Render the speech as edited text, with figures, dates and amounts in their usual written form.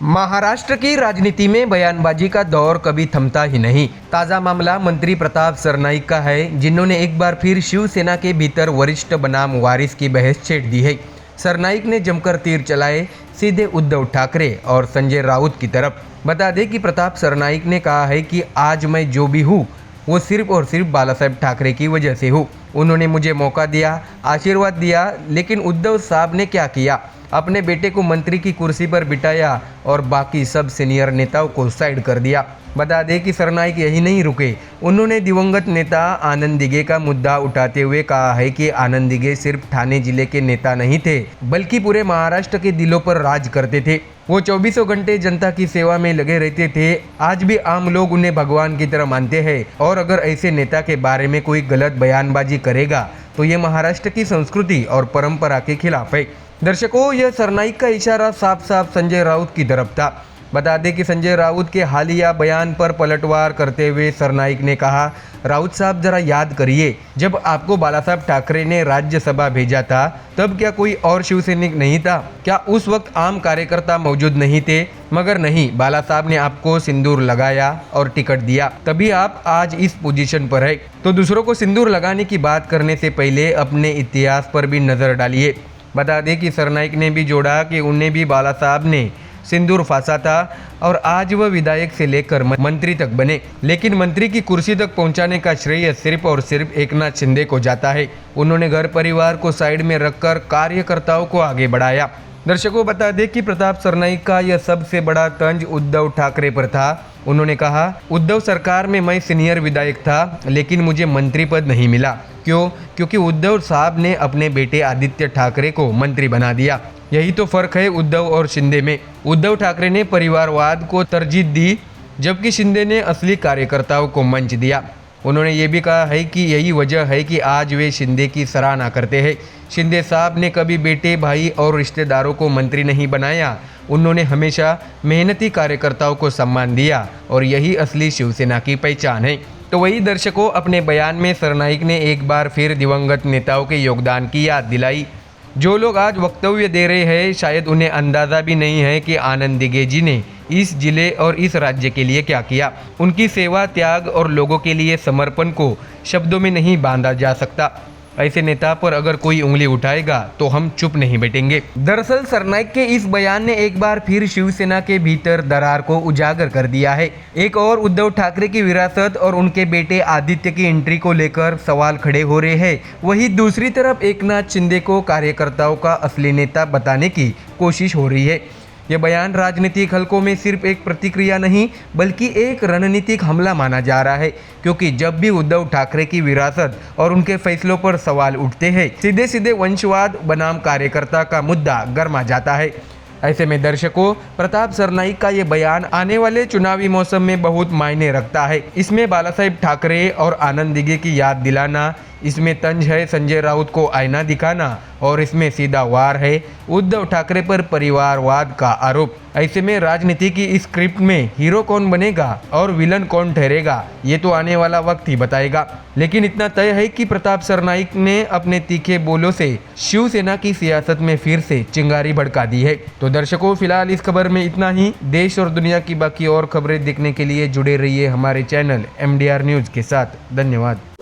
महाराष्ट्र की राजनीति में बयानबाजी का दौर कभी थमता ही नहीं। ताज़ा मामला मंत्री प्रताप सरनाईक का है, जिन्होंने एक बार फिर शिवसेना के भीतर वरिष्ठ बनाम वारिस की बहस छेड़ दी है। सरनाईक ने जमकर तीर चलाए सीधे उद्धव ठाकरे और संजय राउत की तरफ। बता दें कि प्रताप सरनाईक ने कहा है कि आज मैं जो भी हूँ वो सिर्फ और सिर्फ बालासाहेब ठाकरे की वजह से हूँ। उन्होंने मुझे मौका दिया, आशीर्वाद दिया, लेकिन उद्धव साहब ने क्या किया, अपने बेटे को मंत्री की कुर्सी पर बिठाया और बाकी सब सीनियर नेताओं को साइड कर दिया। बता दें कि सरनाईक यही नहीं रुके, उन्होंने दिवंगत नेता आनंद दिघे का मुद्दा उठाते हुए कहा है कि आनंद दिघे सिर्फ ठाणे जिले के नेता नहीं थे, बल्कि पूरे महाराष्ट्र के दिलों पर राज करते थे। वो 24 घंटे जनता की सेवा में लगे रहते थे। आज भी आम लोग उन्हें भगवान की तरह मानते हैं, और अगर ऐसे नेता के बारे में कोई गलत बयानबाजी करेगा तो ये महाराष्ट्र की संस्कृति और परंपरा के खिलाफ है। दर्शकों, यह सरनाईक का इशारा साफ साफ संजय राउत की तरफ था। बता दें कि संजय राउत के हालिया बयान पर पलटवार करते हुए सरनाईक ने कहा, राउत साहब जरा याद करिए, जब आपको बालासाहेब ठाकरे ने राज्यसभा भेजा था तब क्या कोई और शिवसैनिक नहीं था? क्या उस वक्त आम कार्यकर्ता मौजूद नहीं थे? मगर नहीं, बाला साहब ने आपको सिंदूर लगाया और टिकट दिया, तभी आप आज इस पोजीशन पर है। तो दूसरों को सिंदूर लगाने की बात करने से पहले अपने इतिहास पर भी नजर डालिए। बता दें कि सरनाईक ने भी जोड़ा कि उन्हें भी बाला साहब ने सिंदूर फांसा था और आज वह विधायक से लेकर मंत्री तक बने, लेकिन मंत्री की कुर्सी तक पहुंचाने का श्रेय सिर्फ और सिर्फ एकनाथ शिंदे को जाता है। उन्होंने घर परिवार को साइड में रखकर कार्यकर्ताओं को आगे बढ़ाया। दर्शकों, बता दें कि प्रताप सरनाईक का यह सबसे बड़ा तंज उद्धव ठाकरे पर था। उन्होंने कहा, उद्धव सरकार में मैं सीनियर विधायक था, लेकिन मुझे मंत्री पद नहीं मिला। क्यों? क्योंकि उद्धव साहब ने अपने बेटे आदित्य ठाकरे को मंत्री बना दिया। यही तो फर्क है उद्धव और शिंदे में। उद्धव ठाकरे ने परिवारवाद को तरजीह दी, जबकि शिंदे ने असली कार्यकर्ताओं को मंच दिया। उन्होंने ये भी कहा है कि यही वजह है कि आज वे शिंदे की सराहना करते हैं। शिंदे साहब ने कभी बेटे, भाई और रिश्तेदारों को मंत्री नहीं बनाया। उन्होंने हमेशा मेहनती कार्यकर्ताओं को सम्मान दिया, और यही असली शिवसेना की पहचान है। तो वही दर्शकों, अपने बयान में सरनाईक ने एक बार फिर दिवंगत नेताओं के योगदान की याद दिलाई। जो लोग आज वक्तव्य दे रहे हैं, शायद उन्हें अंदाज़ा भी नहीं है कि आनंद दिघे जी ने इस जिले और इस राज्य के लिए क्या किया। उनकी सेवा, त्याग और लोगों के लिए समर्पण को शब्दों में नहीं बांधा जा सकता। ऐसे नेता पर अगर कोई उंगली उठाएगा तो हम चुप नहीं बैठेंगे। दरअसल सरनाईक के इस बयान ने एक बार फिर शिवसेना के भीतर दरार को उजागर कर दिया है। एक और उद्धव ठाकरे की विरासत और उनके बेटे आदित्य की एंट्री को लेकर सवाल खड़े हो रहे हैं। वहीं दूसरी तरफ एकनाथ शिंदे को कार्यकर्ताओं का असली नेता बताने की कोशिश हो रही है। यह बयान राजनीतिक हलकों में सिर्फ एक प्रतिक्रिया नहीं, बल्कि एक रणनीतिक हमला माना जा रहा है, क्योंकि जब भी उद्धव ठाकरे की विरासत और उनके फैसलों पर सवाल उठते हैं, सीधे सीधे वंशवाद बनाम कार्यकर्ता का मुद्दा गर्मा जाता है। ऐसे में दर्शकों, प्रताप सरनाईक का ये बयान आने वाले चुनावी मौसम में बहुत मायने रखता है। इसमें बालासाहेब ठाकरे और आनंद दिघे की याद दिलाना, इसमें तंज है संजय राउत को आईना दिखाना, और इसमें सीधा वार है उद्धव ठाकरे पर परिवारवाद का आरोप। ऐसे में राजनीति की इस स्क्रिप्ट में हीरो कौन बनेगा और विलन कौन ठहरेगा, ये तो आने वाला वक्त ही बताएगा। लेकिन इतना तय है कि प्रताप सरनाईक ने अपने तीखे बोलों से शिवसेना की सियासत में फिर से चिंगारी भड़का दी है। तो दर्शकों, फिलहाल इस खबर में इतना ही। देश और दुनिया की बाकी और खबरें देखने के लिए जुड़े रहिए हमारे चैनल MDR न्यूज़ के साथ। धन्यवाद।